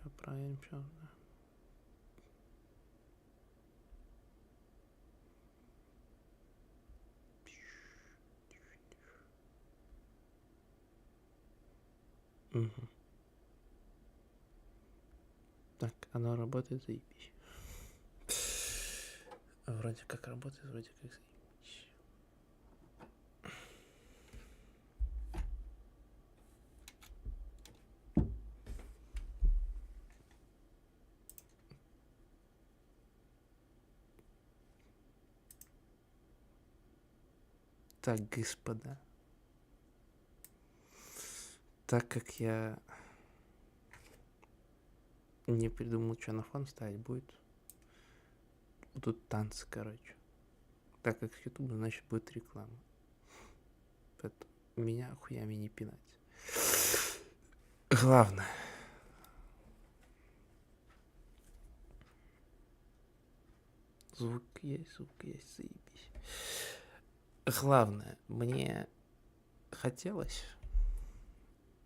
Сейчас проверим, что. Угу. Так, оно работает, заебись. Вроде как работает, вроде как заебись. Так, господа. Так как я не придумал, что на фон ставить будет. Будут танцы, короче. Так как с YouTube, значит, будет реклама. Поэтому меня хуями не пинать. Главное. Звук есть, заебись. Главное, мне хотелось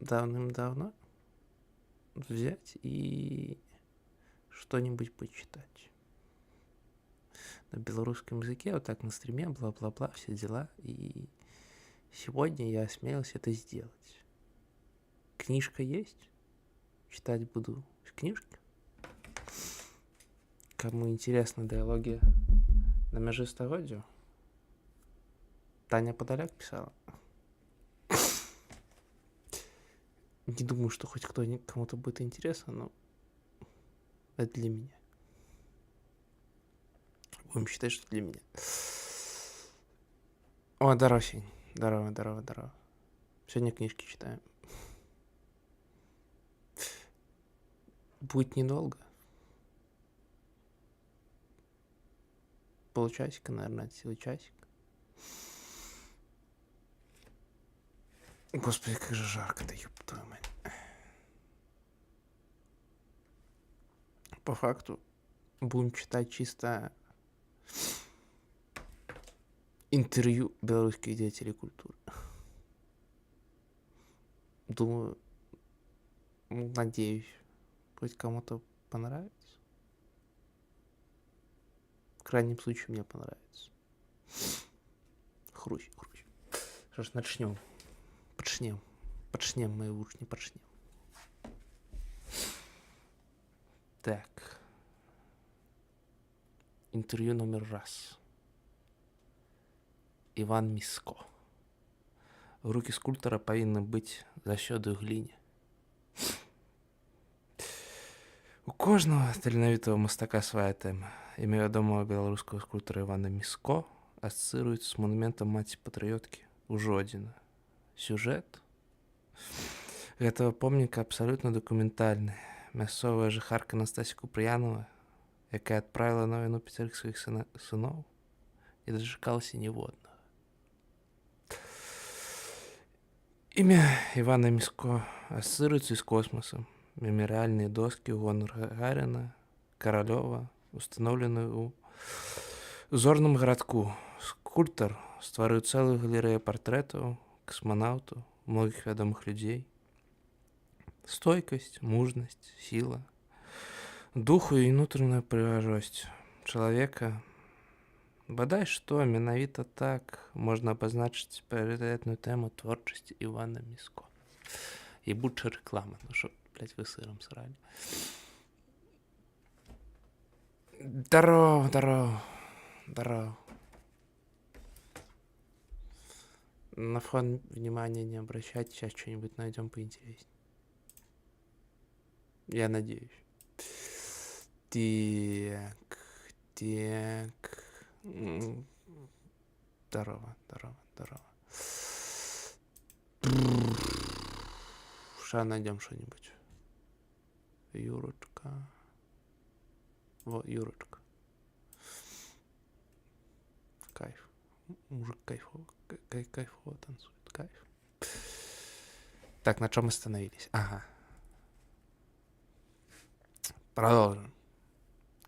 давным-давно взять и что-нибудь почитать на белорусском языке, вот так на стриме, бла-бла-бла, все дела. И сегодня я осмелился это сделать. Книжка есть, читать буду с книжки. Кому интересна диалоги на межи стагоддзю, Таня Подоляк писала. Не думаю, что хоть кому-то будет интересно, но это для меня. Будем считать, что для меня. О, здорово, Сень. Здорово. Сегодня книжки читаем. Будет недолго. Полчасика, наверное, от силы часик. Господи, как же жарко-то, ёб твою мать. По факту будем читать чисто интервью белорусских деятелей культуры. Думаю, надеюсь, хоть кому-то понравится. В крайнем случае, мне понравится. Хрусь. Что ж, начнем. Почнем, мои уши, не почнем. Так. Интервью номер раз. Іван Міско. Руки скульптора повинны быць заўсёды ў гліне. У кожного таленавітого мастака свая тэма. Імя вядомага беларускага скульптара Івана Міско асацыюецца з монументам маці-патрыёткі ў Жодзіна. Сюжэт гэтага помніка абсалютна дакументальны. Мясцовая жыхарка Настасія Купрыянова, якая адправіла на вайну 5 сваіх сыноў і дачакалася ніводнага. Імя Івана Міско асацыюецца з космасам. Мемарыяльныя доскі ў гонар Гагаріна, Каралёва устаноўлены ў зорным гарадку. Скульптар стварыў цэлую галерэю партрэтаў касманаўтаў, многіх вядомых людзей. Стойкасць, мужнасць, сіла, духу і унутраная прыгажосць чалавека. Бадай што, менавіта так можна абазначыць прыярытэтную тэму творчасці Івана Міско. Ебучая реклама, ну што, блядь, вы сыром срали. Здорово. На фон внимания не обращайте, сейчас что-нибудь найдем поинтереснее. Я надеюсь. Так. Здорово. Сейчас найдем что-нибудь. Юрочка. Вот, Юрочка. Кайф. Мужик кайфово танцует. Кайф. Так, на чем мы остановились? Ага. Продолжим.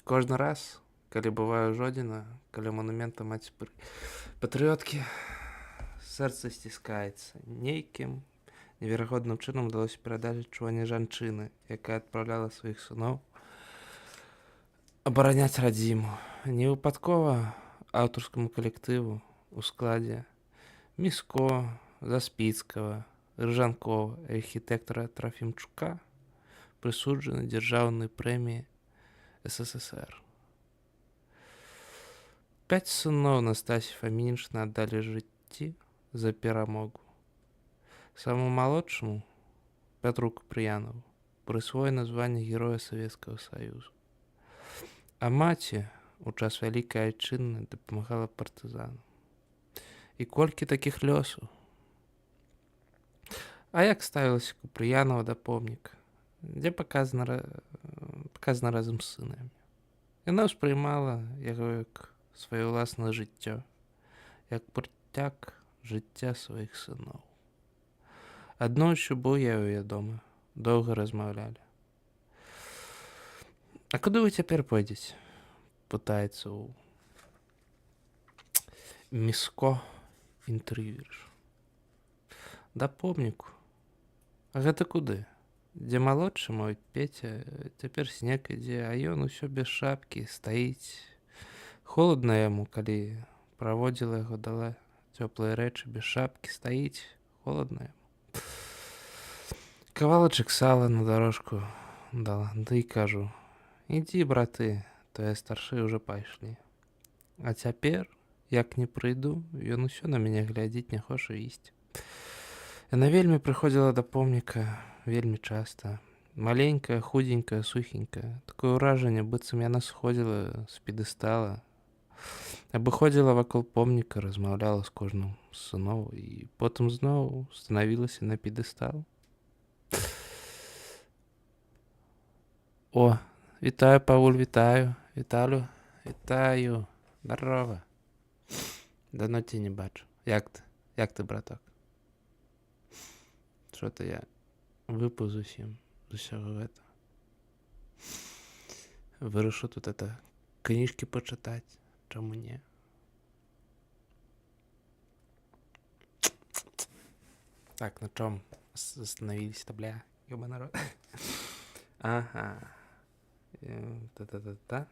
Кожны раз, калі бываю Жодзіна, каля монумента маці-патрыёткі, сэрца сціскаецца нейкім неверагодным чынам удалося перадаць адчуванне жанчыны, якая адпраўляла сваіх сыноў абараняць радзіму. Не выпадкова аўтарскаму калектыву у складзе Міско, Заспіцкага, Рыжанкова і архітэктара Трафімчука прысуджаны дзяржаўнай прэміі СССР. 5 сыноў Настасі Фамінічны аддалі жыцці за перамогу. Самому малодшаму, Пятру Купрыянову, прысвоена званне Героя Савецкага Саюзу. А маці у час Вялікай Айчынны дапамагала партызанам. І колькі такіх лёсаў? А як ставілася Купрыянова да помніка, дзе паказана разам з сынамі? Яна ўспрымала яго як сваё ўласнае жыццё, як працяг жыцця сваіх сыноў. Аднойчы быў я ў яе дома, доўга размаўлялі. А куды вы цяпер пойдзеце? Пытаецца ў Міско інтэрв'юер. Да помніку. А гэта куды? Дзе малодшы мой Петя, цяпер снег ідзе, а ён усё без шапкі стаіць. Холодна яму, калі праводзіла яго, дала цёплыя рэчы, без шапкі стаіць, холодна яму. Кавалачак сала на дорожку дала, да і кажу: ідзі, браты, твае старшыя ўжо пайшлі. А цяпер, як не прыйду, ён усё на мяне глядзіць, не хоча ісці. Яна вельмі прыходзіла да помніка, вельмі часта. Маленькая, худенькая, сухенькая. Такое ўражанне, быццам яна сходзіла з п'едэстала, абыходзіла вакол помніка, размаўляла з кожным з сыноў і потым зноў станавілася на п'едэстал. О, вітаю, Павуль, вітаю. Віталю, вітаю. Здарова. Давно тебя не бачу. Як ты, браток? Что-то я выпаў зусім з усяго гэтага. Вырашыў тут кніжкі пачытаць. Чаму не? Так, на чом остановились-то, бля? Ёба народ. Ага. Та-та-та-та.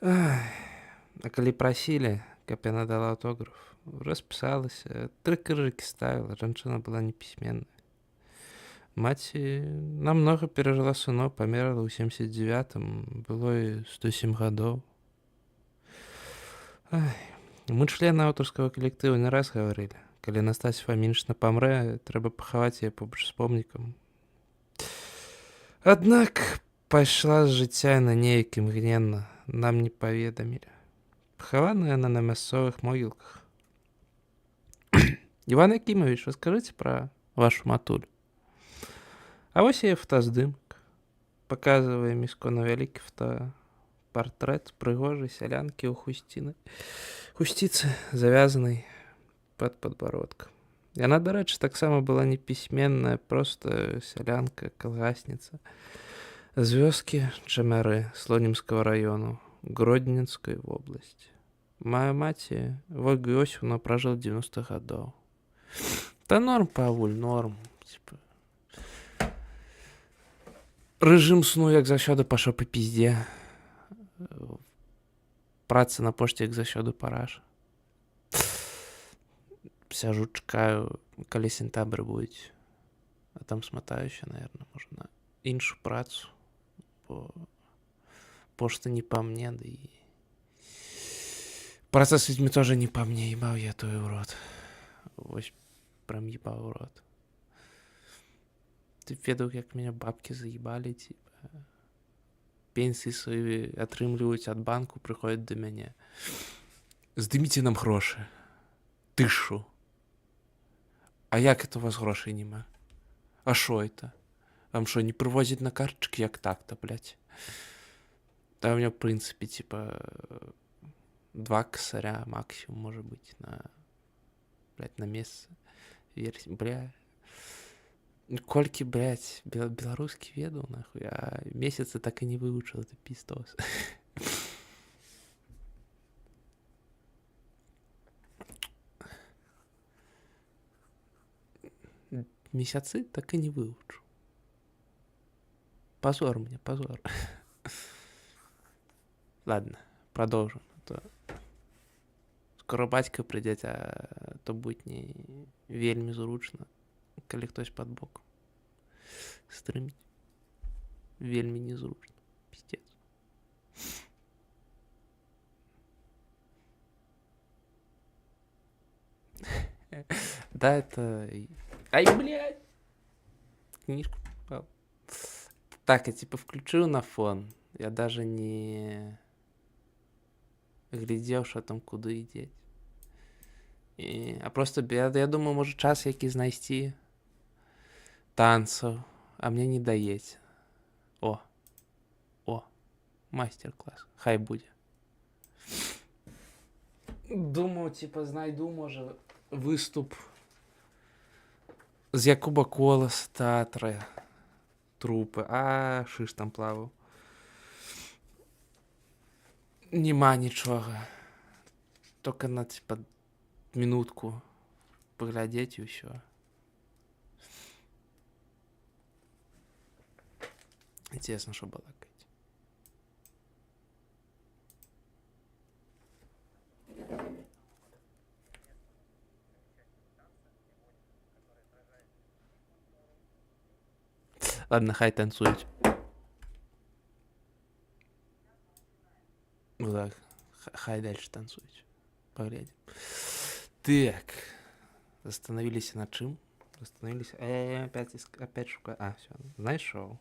А калі прасілі, каб яна дала аўтограф, распісалася, 3 крыжыкі ставіла, жанчына была непісьменная. Маці намнога перажыла сыноў, памерла ў 79-м, было і 107 гадоў. Мы члены аўтарскага калектыву не раз гаварылі, калі Настасья Фамінічна памрэ, трэба пахаваць яе побач з помнікам. Аднак пайшла з жыцця яна неяк імгненна, нам не паведамілі. Пахавана яна на мясцовых могілках. Іван Якімович, раскажыце пра вашу матулю. А вось яе фотаздымак. Паказвае Міско на вялікі фотапартрэт прыгожай сялянкі ў хусціцы, завязанай пад падбародкам. Яна, дарэчы, таксама была непісьменная, проста сялянка, калгасніца з вёскі Чамяры Слонімскага раёну Гродненскай вобласці. Мая маці, Вольга Іосіфаўна, пражыла 90 гадоў. Та норм, Павуль, норм. Рэжым сну, як заўсёды, пашоў па піздзе. Праца на пошце, як заўсёды, параша. Сяжу, чекаю, калі сентябрь будзе. А там сматаюся, наверное, можа, на іншу працу. Бо пошта не па мне, да і праца з людзьмі тоже не па мне, ебаў я той у рот. Вось прям ебаў у рот. Ты ведаў, як мяне бабкі заебалі, типа. Пенсіі свої атрымліваюць ад банку, прыходзяць да мяне. Здыміце нам грошы. Ты шо? А як это у вас грошай нема? А шо это? Вам шо, не прывозяць на карточки, як так-то, блядь? Да у меня, в принципе, типа 2 косаря максимум, может быть, на месяц. Бля. Колькі, блядь, беларускі ведаў, нахуй, а месяцы так и не выучил, это пиздос. місяці так і не вивчу. Позор мне, позор. Ладно, продовжимо. То скоро бацька прыйдзе, а то будь не вельмі зручна, калі хтось пад бокам стрыміць. Вельмі незручна. Пиздец. Да, это... Ай, блядь! Книжку попал. Так, я типа включил на фон. Я даже не глядел, что там куда идти. А просто я думаю, может час які знайсці танцев, а мне не даець. О, мастер-класс. Хай буде. Думаю, типа, знайду, може, виступ з Якуба Коласа, театра, трупи. А, шиш там плавав. Нема нічого. Тільки на, типа, минутку поглядеть и все. Интересно, что балакать. Ладно, хай танцують. Ну так, хай дальше танцують. Поглядим. Так. Остановились на чем? Остановились. Опять шукаю. А, все. Знайшов.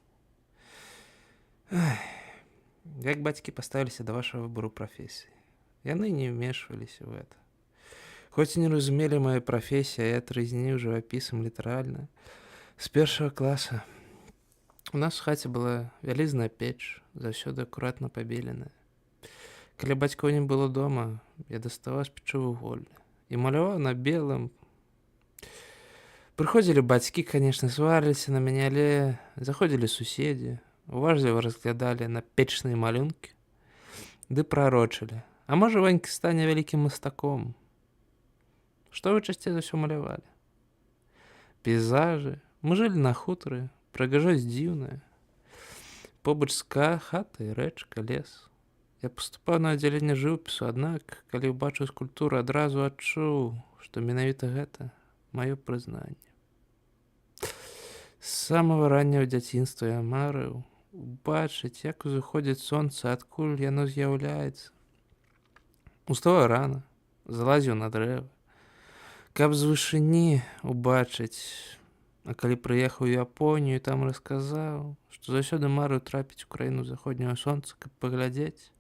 Як батьки поставилися до вашего выбора профессии? Яны не вмешивались в это. Хоть и не разумели мою профессию, я отразнил живописом литерально. С первого класса. У нас в хаце была вялізная печ, заўсёды акуратна пабеленая. Калі бацькоў не было дома, я даставаў з печы вуголле і маляваў на белым. Прыходзілі бацькі, конечно, сварыліся на мяне, але заходзілі суседзі, уважліва разглядалі на печныя малюнкі, ды прарочылі. А можа, Ванька стане вялікім мастаком. Што вы часцей за ўсё малявалі? Пейзажы. Мы жылі на хутары, прыгажосць дзіўная. Побач з хатай рэчка, лес. Я паступаў на аддзяленне жывапісу, аднак, калі ўбачыў скульптуру, адразу адчуў, што менавіта гэта маё прызнанне. З самага ранняга дзяцінства я марыў убачыць, як узыходзіць сонца, адкуль яно з'яўляецца. Уставаў рана, залазіў на дрэва, каб з вышыні убачыць. А калі прыехаў у Японію, там расказаў, што заўсёды марыў трапіць у краіну заходняго сонца, каб паглядзець.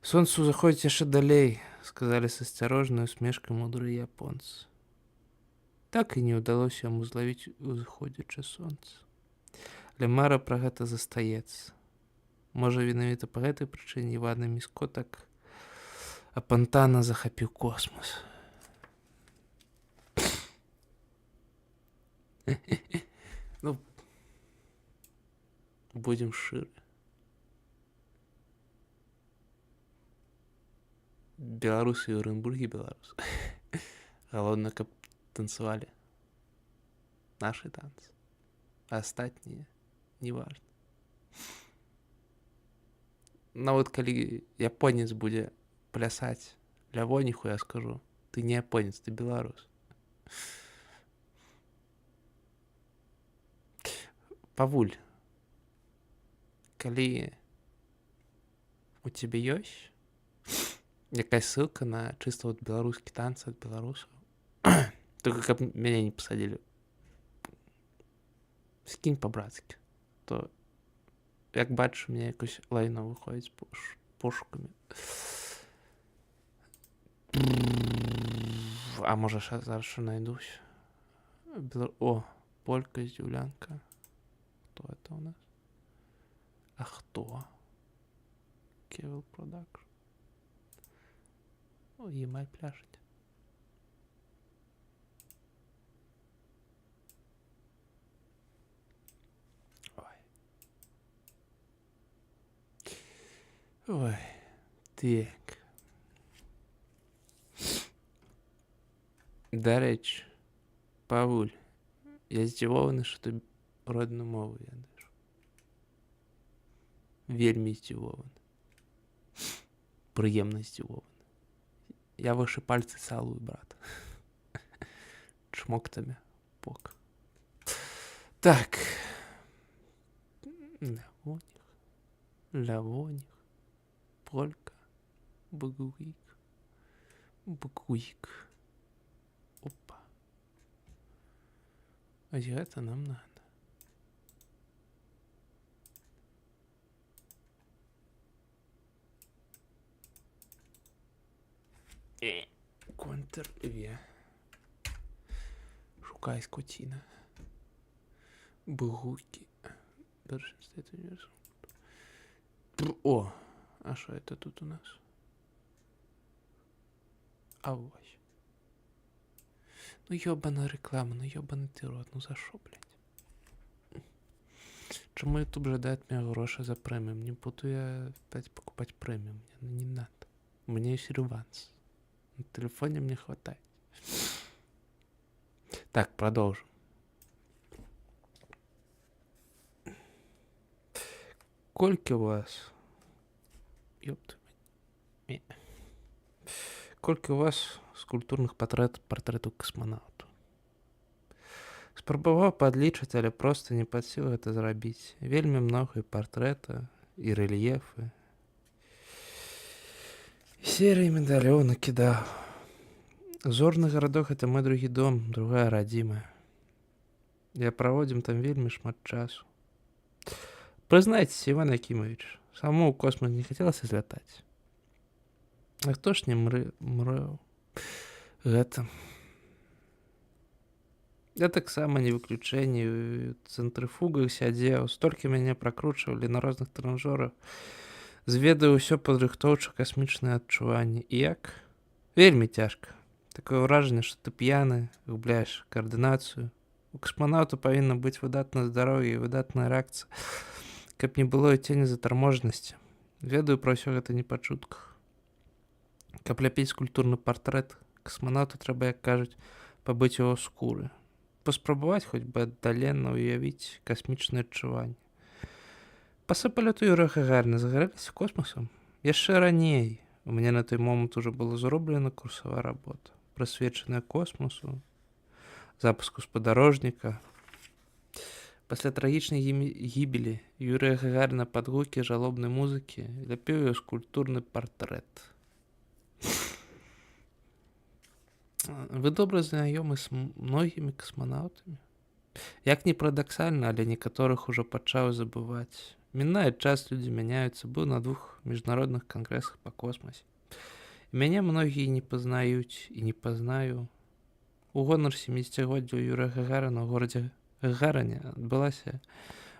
Сонцу заходзіць яшчэ далей, сказалі з асцярожнай усмешкай мудрыя японцы. Так і не ўдалося яму злавіць узыходзячае сонца. Але мара пра гэта застаецца. Можа, менавіта па гэтай прычыне Івана Міско так апантана захапіў космос. Ну, будем шчыры. Беларусы і ў Оренбурге беларусы. Галоўна, каб танцевали наши танцы, а остатние не важно. Нават калі японец будзе плясаць лявоніху, я скажу, ты не японец, ты беларус. Павуль, калі у тебе ёсць якая ссылка на чисто вот беларускі танцы ад беларусаў, только каб мяне не пасадзілі, скінь па-брацкі, то як бачыш, у мяне якось лайно выходзіць пошукамі. А можа зараз що найдусь. О, полька, здзіўлянка. Кто это у нас? А хто? Кевел Продакшн. О, Емай пляшить. Ой. Ой. Так. До речі, Павуль, Я здзівованы, што ты родную мову ведаеш. Вельмі здзівованы. Прыемна здзівованы. Я вашы пальцы цалую, брат. Чмок табе, пок. Так. Лявоніх, полька, багуік. Опа. Ось гэта нам надо. Контр-В. Шукай скотина. Багуки. О, а что это тут у нас? А ось. Ну ёбаная реклама, ну ёбаный ты рот, ну за шо, блядь? Чему YouTube жадает меня гроши за премиум? Не буду я опять покупать премиум, мне не надо. У меня есть реванс. На телефоне мне хватает. Так, продолжим. Кольки у вас? Ёпта. Кольки у вас скульптурных партрэтаў касманаўту? Спрабаваў падлічыць, але проста не пад сілу гэта зрабіць. Вельмі многа і партрэта, і рэльефы. Серыі медалёў накідаў. Зорны гарадок — гэта мой другі дом, другая радзімая. Я праводзім там вельмі шмат часу. Прызнайцеся, Іван Якімавіч, самому ў космос не хацелася злятаць. А хто ж не мрэў? Гэта. Я таксама не выключэнне, у цэнтрыфугах сядзеў, столькі мяне пракручвалі на розных трэнажорах. Зведаю ўсё падрыхтоўча касмічнае адчуванне. І як? Вельмі цяжка. Такое ўражанне, што ты п'яны, губляеш каардынацыю. У касманаўта павінна быць выдатнае здароўе і выдатная рэакцыя, каб не было і цені затарможанасці. Ведаю пра ўсё гэта не па чутках. Каб ляпіць скульптурны партрэт, касманаўту трэба, як кажуць, пабыць яго скуры. Паспрабаваць хоць бы аддалена ўявіць касмічнае адчуванне. Пасля палёту Юрыя Гагаріна загарэліся космасам. Яшчэ раней у мяне на той момант ужо была зроблена курсавая работа, прысвечаная космосу, запуску спадарожніка. Пасля трагічнай гібелі Юрыя Гагаріна пад гукі жалобнай музыкі ляпіў яго скульптурны партрэт. Вы добра знаёмы з многімі касманаўтамі? Як ні парадаксальна, але некаторых ужо пачаў забываць. Мінае час, людзі мяняюцца, быў на 2 міжнародных кангрэсах па космосе. І мяне многія не пазнаюць і не пазнаю. У гонар 70-годдзя Юрыя Гагаріна ў горадзе Гагаріне адбылася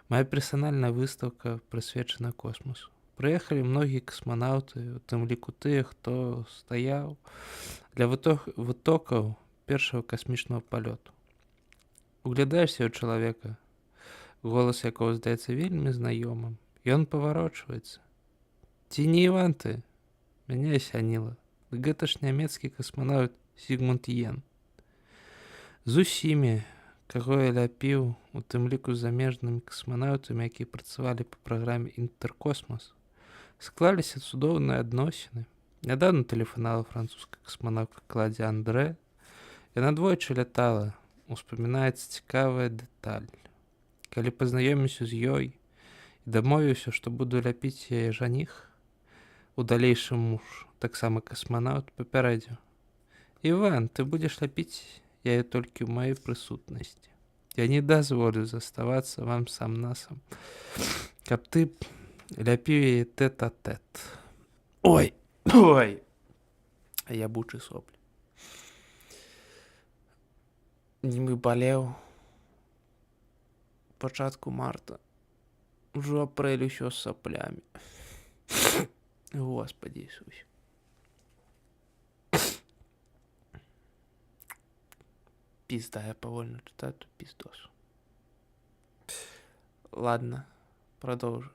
моя персанальная выстаўка, прысвечаная космосу. Прыехалі многія касманаўты, у тым ліку тыя, хто стаяў для вытокаў першага касмічнага палёту. Углядаешся ў чалавека, голас якога здаецца вельмі знаёмым. Ён паварочваецца. Ці не Іван ты? Мяне асяніла. Гэта ж нямецкі касманаўт Зігмунд Йен. З усімі, каго я ляпіў, у тым ліку з замежнымі касманаўтамі, якія працавалі па праграме «Інтэркосмас», склаліся цудоўныя адносіны. Нядаўна тэлефанавала французская касманаўтка Клаўдія Андре. Яна двойчы лятала. Успамінаецца цікавая дэталь. Калі пазнаёміўся з ёй і дамовіўся, што буду ляпіць яе жаніх, у далейшым муж, таксама касманаўт, папярэдзіў: «Іван, ты будзеш ляпіць яе толькі ў маёй прысутнасці. Я не дазволю заставацца вам сам-насам, каб ты ляпіў яе тэт-а-тэт». Ой, ябучы соплі. Нібы балеў пачатку марта, ужо апрэль усё з саплямі. Господи Ісусе. Пізда, я павольна чытаю, тут пиздос. Ладно, продолжу.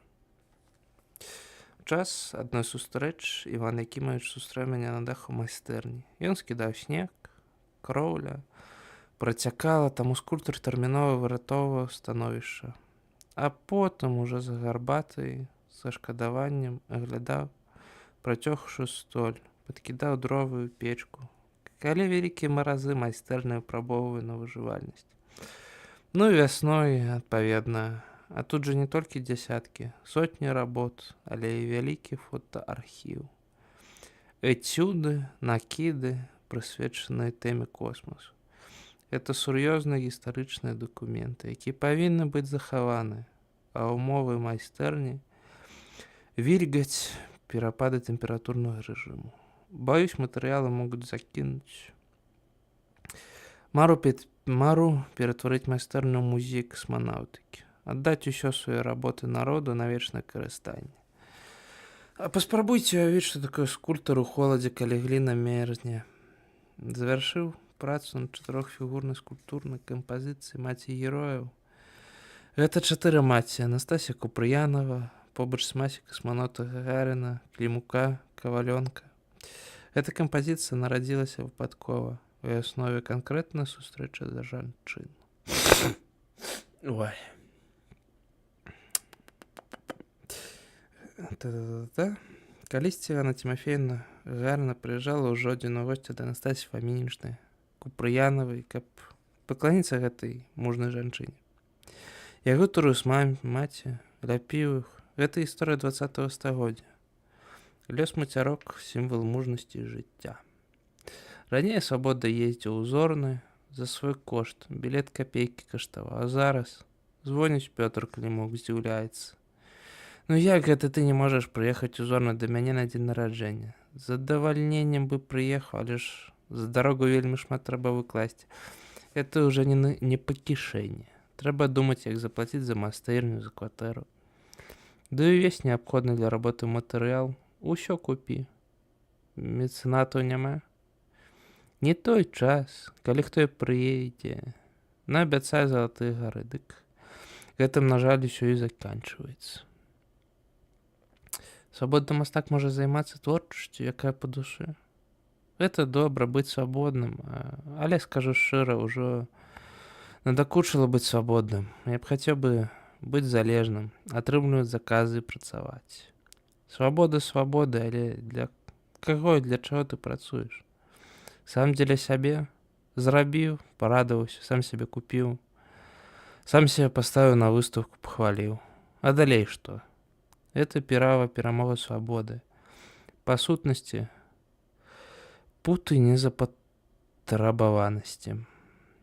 Час адной сустрэч Іван Якімавіч сустрэў мяне на даху майстэрні. Ён скідаў снег, кроўля, працякала, таму скульптар тэрмінова выратоўваў становішча. А потым уже за гарбатай са шкадаваннем аглядаў працёгшую столь, падкідаў дровы ў печку. Калі вялікія маразы майстэрня выпрабоўвае на выжывальнасць. Ну і вясной, адпаведна, а тут жа не толькі дзясяткі, сотні работ, але і вялікі фотоархіў. Эцюды, накіды, прысвечаныя тэме космосу. Это сур'ёзныя гістарычныя дакументы, якія павінны быць захаваны, а ўмовы майстэрні вільгаць, перапады тэмпературнага рэжыму. Баюсь, матэрыялы могуць закінуць. Мару ператварыць майстэрню ў музей касманаўтыкі, аддаць усё свае работы народу на вечнае карыстанне. А паспрабуйце уявіць, што такое скульптар у холадзе, калі гліна мерзне. Завяршыў працу над 4-фігурнай скульптурнай кампазіцыяй маці герояў. Гэта 4 маці: Анастасія Купрыянова, побач з маці касманаўта Гагаріна, Клімука, Кавалёнка. Эта кампазіцыя нарадзілася выпадкова. У аснове канкрэтная сустрэча за жанчын. Ой. Калісьці Анна Тимофеевна Гагаріна прыязджала ў Жодзін у госці да Анастасіі Фамінічнай Купрыянавай, каб пакланіцца гэтай мужнай жанчыне. Я гутарыў з маці, ляпіў іх. Гэта гісторыя 20-го стагоддзя. Лёс мацярок — сімвал мужнасці і жыцця. Раней свабода ездзіў у Зорны за свой кошт, білет капейкі каштаваў, а зараз звоніць Пётр Клімук, здзіўляецца. Ну як гэта ты не можаш прыехаць у Зорну да мяне на дзень нараджэння? З задавальненнем бы прыехаў, але ж за дарогу вельмі шмат трэба выкласці. Это ўжо не па кішэні. Трэба думаць, як заплаціць за майстэрню, за кватэру. Да і ўвесь неабходны для работы матэрыял усё купі. Мецэнатаў няма. Не той час, калі хто і прыедзе. Наабяцае залатыя гары, дык гэтым, на жаль, усё і заканчваецца. Свабодны мастак можа займацца творчасцю, якая па душы. Гэта добра быць свабодным, але, скажу шчыра, ўжо надакучыла быць свабодным. Я б хацеў бы быць залежным, атрымліваць заказы і працаваць. Свабода, але для каго і для чаго ты працуеш? Сам дзеля сябе зрабіў, парадаваўся, сам сябе купіў, сам сябе паставіў на выставку, пахваліў. А далей што? Это перамога свабоды. Па сутнасці, путы незапатрабаванасці.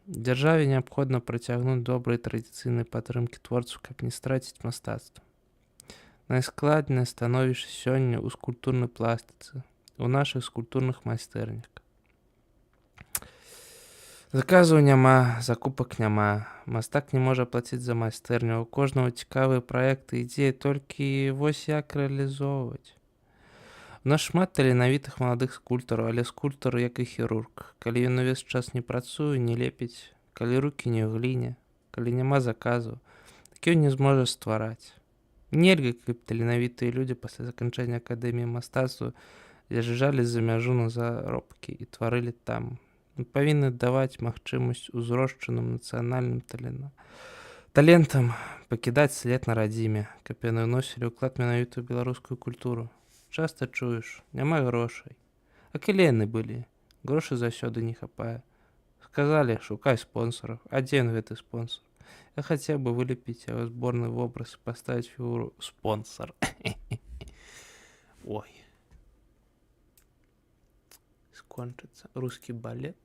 Дзяржаве неабходна працягнуць добрай традыцыйнай падтрымкі творцаў, каб не страціць мастацтва. Найскладнае становішча сёння ў скульптурнай пластыцы, у нашых скульптурных майстэрнях. Заказаў няма, закупак няма. Мастак не можа плаціць за майстэрню. У кожнага цікавыя праекты, ідзеі, толькі вось як рэалізоўваць. У нас шмат таленавітых маладых скульптараў, але скульптар як і хірург. Калі ён увесь час не працуе, не лепіць, калі рукі не ў гліне, калі няма заказу, так ён не зможа ствараць. Нельга, каб таленавітыя людзі пасля заканчэння акадэміі мастацтва з'язджалі за мяжу на заробкі і тварылі там. Мы павінны даваць магчымасць узрошчаным нацыянальным талентам пакідаць след на радзіме, каб яны ўносілі ўклад менавіта ў беларускую культуру. Часта чуеш, няма грошай. А калі яны былі? Грошай заўсёды не хапае. Сказалі, шукай спонсораў. А дзе ён гэты спонсор? Я хацеў бы вылепіць яго зборны вобраз і паставіць фігуру спонсор. Ой. Скончыцца рускі балет.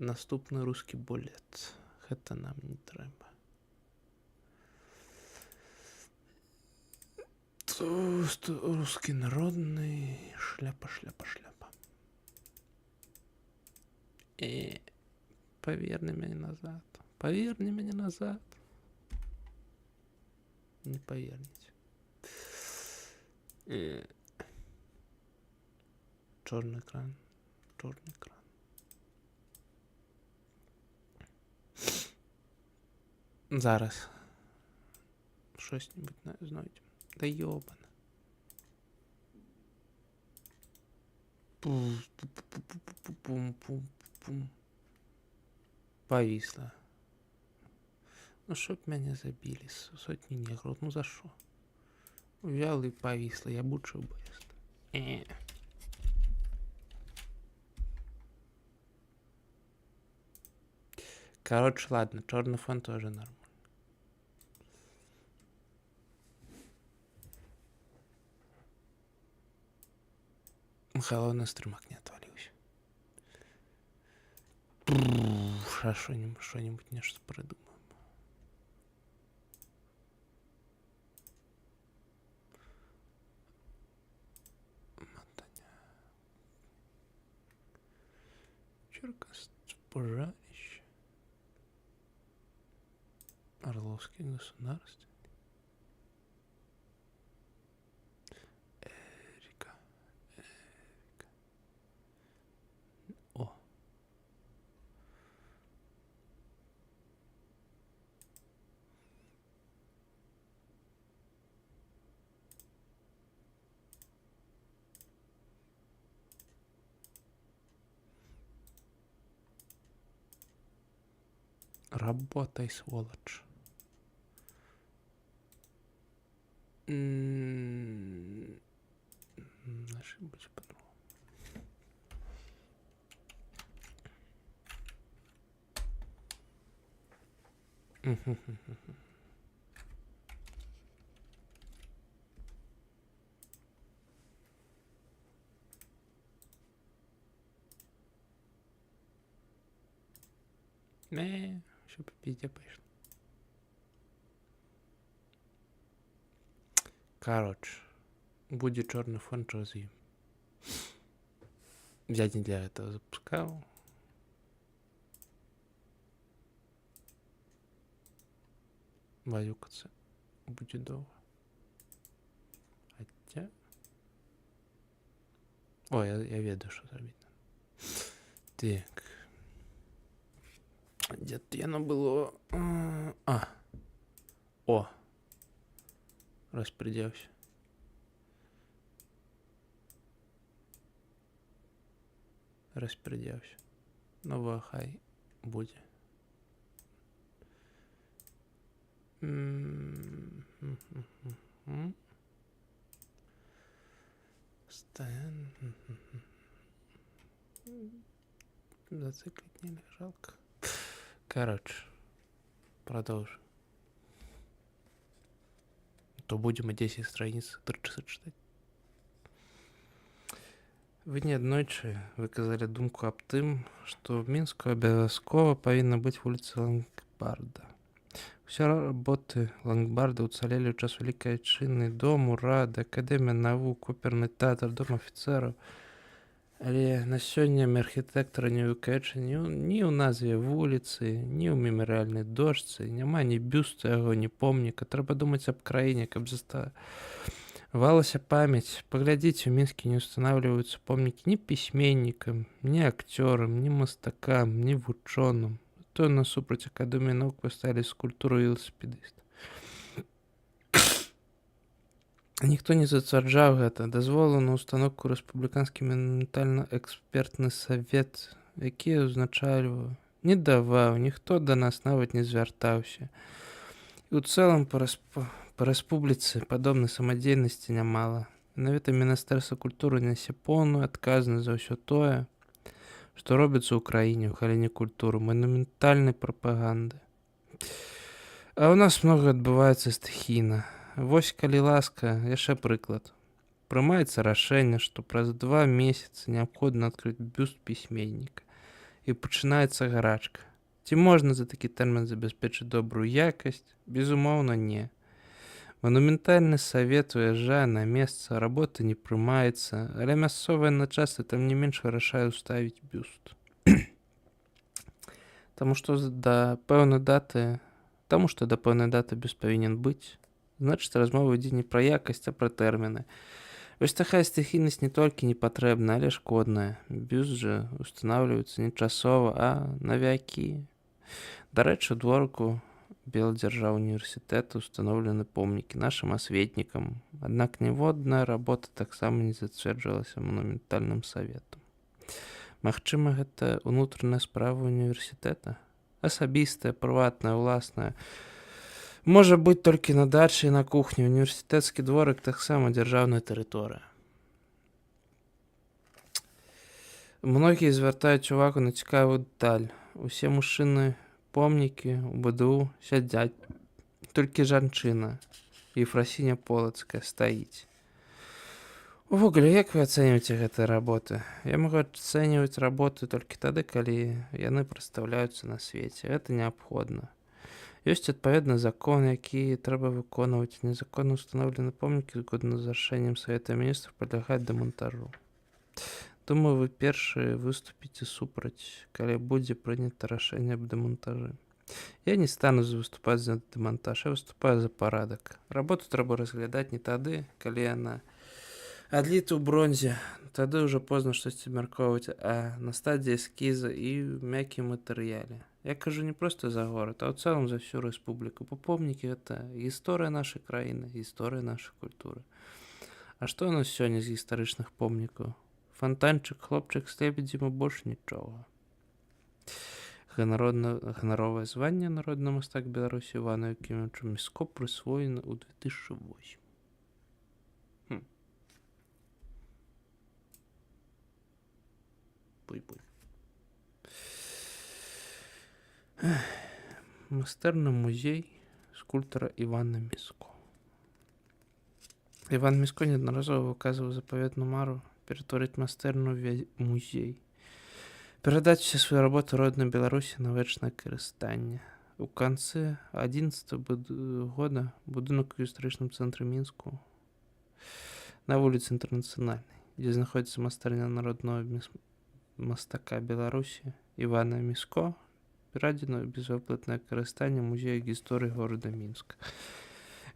Наступны рускі балет. Гэта нам не трэба. Рускі народны шляпа. І поверни мяне назад. Не поверніце. Чорны экран. Зараз щось-небудь знайдем. Да ёбана. Павісла. Ну, чтоб мяне забілі, сотні неграў, ну за що? Увял і павісла, я бучу боязд. Короче, ладно, черный фон тоже нормально. Головне, стримак не отвалился. Что-нибудь нечто придумаем. Мотаня. Черкас пожарище. Орловский государство. Эрика. О. Работай, сволочь. Ошибочка по-другому. Що по пізді пішло. Короче, будет черный фон Джози. Я не для этого запускал. Баюкаться будет долго. Хотя... О, я веду, что зробити. Так. Где-то оно было... О. Распределся. Распределся. Ну, хай будет. Стэн. Зациклить не жалко. Короче, продолжим. То будем 10 страниц 3 часа читать. Вы неаднойчы выказалі думку аб тым, што ў Мінску абавязкова павінна быць вуліца Лангбарда. Усе работы Лангбарда ўцалелі ў час Вялікай Айчынны, дом урада, акадэмія навук, оперны тэатр, дом афіцэраў. Але на сёння архітэктара не выкаючы ні ў назве вуліцы, ні ў мемарыяльнай дошцы, няма ні бюста яго, ні помніка. Трэба думаць аб краіне, каб заставалася памяць. Паглядзіце, у Мінскі не ўстанаўліваюцца помнікі ні пісьменнікам, ні акцёрам, ні мастакам, ні вучоным. То насупраць акадэміі навук паставілі скульптуру веласіпедыста. Ніхто не зацвярджаў гэта. Дазволу на установку рэспубліканскі манументальна-экспертны савет, які ўзначальваў, не даваў, ніхто да нас нават не звяртаўся. І ў цэлым па рэспубліцы падобнай самадзейнасці нямала. Менавіта Міністэрства культуры нясе поўную адказнасць за ўсё тое, што робіцца ў краіне ў галіне культуры, манументальнай прапаганды. А ў нас многа адбываецца стыхійна. Вось, калі ласка, яшчэ прыклад. Прымаецца рашэнне, што праз 2 месяцы неабходна адкрыць бюст пісьменніка. І пачынаецца гарачка. Ці можна за такі тэрмін забяспечыць добрую якасць? Безумоўна, не. Манументальны савет уязджае на месца, работа не прымаецца, але мясцовае начальства там не менш вырашае ўставіць бюст. Таму што да пэўнай даты бюст павінен быць. Значыць, размова ідзе не пра якасць, а пра тэрміны. Вось такая стыхійнасць не толькі не патрэбна, але шкодная. Бюст жа устанаўліваецца не часова, а на вякі. Дарэчы, у дворыку Беладзяржаўнага універсітэта устаноўлены помнікі нашым асветнікам. Аднак ніводная работа таксама не зацверджвалася манументальным саветам. Магчыма, гэта ўнутраная справа універсітэта? Асабістая, прыватная, уласная. Можа быць толькі на дачы і на кухні. Універсітэцкі дворык таксама дзяржаўная тэрыторыя. Многія звяртаюць увагу на цікавую дэталь. Усе мужчыны помнікі у БДУ сядзяць. Толькі жанчына, Ефрасіня Полацкая, стаіць. Увогуле, як вы ацэньваеце гэтыя работы? Я магу ацэньваць работы толькі тады, калі яны прадстаўляюцца на свеце. Гэта неабходна. Ёсць адпаведны закон, які трэба выконваць. Незаконна ўстаноўлены помнікі згодна з рашэннем Савета Міністраў падлягаюць дэмантажу. Думаю, вы першыя выступіце супраць, калі будзе прынята рашэнне аб дэмантажы. Я не стану выступаць за дэмантаж, я выступаю за парадак. Работу трэба разглядаць не тады, калі яна адліта ў бронзе, тады ўжо позна штосьці абмяркоўваць, а на стадыі эскіза і ў мяккім матэрыяле. Я кажу не проста за горад, а ў цэлым за всю рэспубліку. Бо помнікі гэта гісторыя нашай краіны, гісторыя нашай культуры. А што у нас сёння з гістарычных помнікаў? Фантанчык, хлопчык з лебедзем і больш нічога. Ганаровае званне народны мастак Беларусі Івану Якімовичу Міско прысвоена ў 2008. Буй-буй. Майстэрны музей скульптара Івана Міско. Іван Міско неаднаразова выказваў запаветную мару ператворыць майстэрню ў музей. Перадаць усе свае работы роднай Беларусі на вечнае карыстанне. У канцы 11 года будынак у гістарычным цэнтры Мінску на вуліцы Інтэрнацыянальнай, дзе знаходзіцца майстэрня народнага мастака Беларусі Івана Міско, перададзена ў безвыплатнае карыстанне музея гісторыі горада Мінска.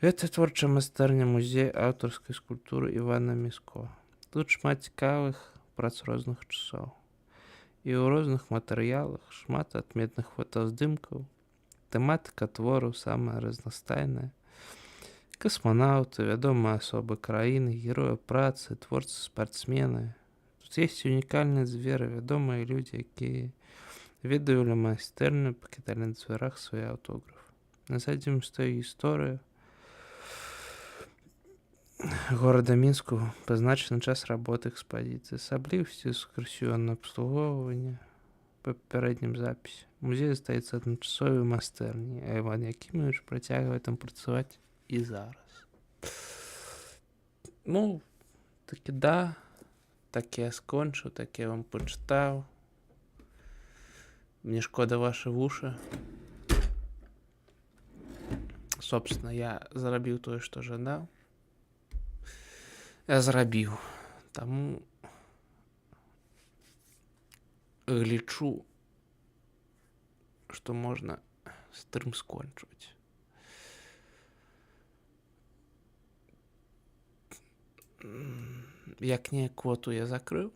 Гэта творчая майстэрня музея аўтарскай скульптуры Івана Міско. Тут шмат цікавых прац розных часоў. І ў розных матэрыялах шмат адметных фотаздымкаў. Тэматыка твораў самая разнастайная. Касманаўты, вядомыя асобы краіны, героі працы, творцы-спартсмены. Тут ёсць унікальныя дзверы, вядомыя людзі, якія ведалі майстэрню, пакідалі на дзвярах свае аўтографы. На задзім стаіць гісторыя горада Мінску, пазначаны час работы экспазіцыі, асаблівасці экскурсіённага абслугоўвання па папярэднім запісе. Музей застаецца адначасовай майстэрняй, а Іван Якімович працягвае там працаваць і зараз. Ну, такі да, так я скончыў, так я вам пачытаў. Мне шкода ваши вушы. Собственно, я зарабіў тое, што жадаў. Я зарабіў. Таму лічу, што можна стрым скончваць. Як не квоту я закрыў,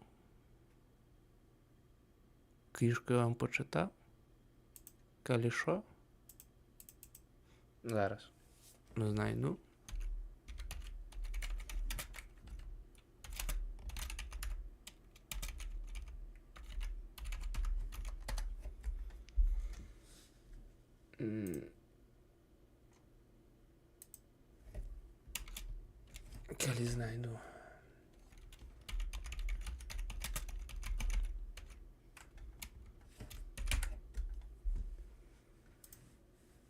кніжку я вам пачытаў, калі шо, зараз знайду. Калі знайду.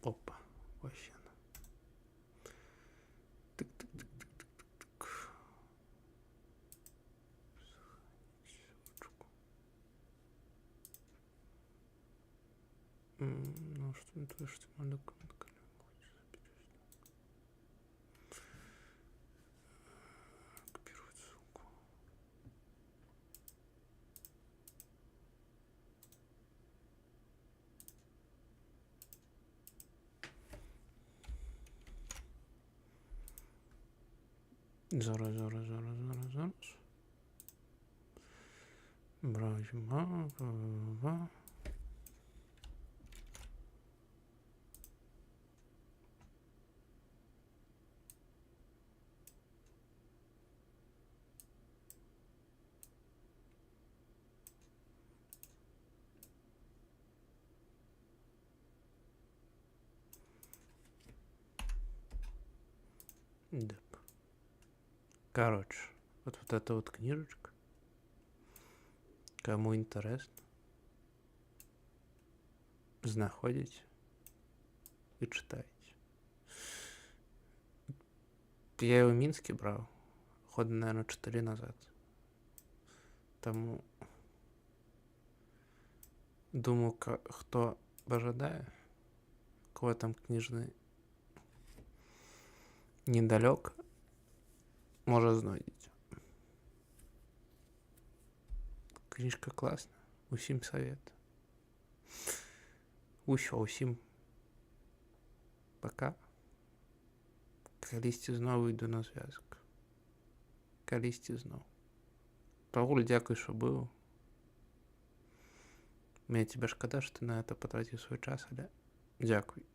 Опа, вообще. Тык-тык-тык-тык-тык-тык. Ну что это, что маленький. Зараз. Брать. Да. Короче, вот эта вот книжечка, кому интересно, знаходите и читайте. Я ее в Минске брал, года, наверное, 4 назад. Тому думаю, хто бажадає, кого там книжний недалек, може знайдеться. Книжка класна, усім совет. Усім пока. Калісьці знову йду на зв'язок. Калісьці знову. Павлу, дякую, що був. Мне тебе шкода, що ти на це потратив свій час, але дякую.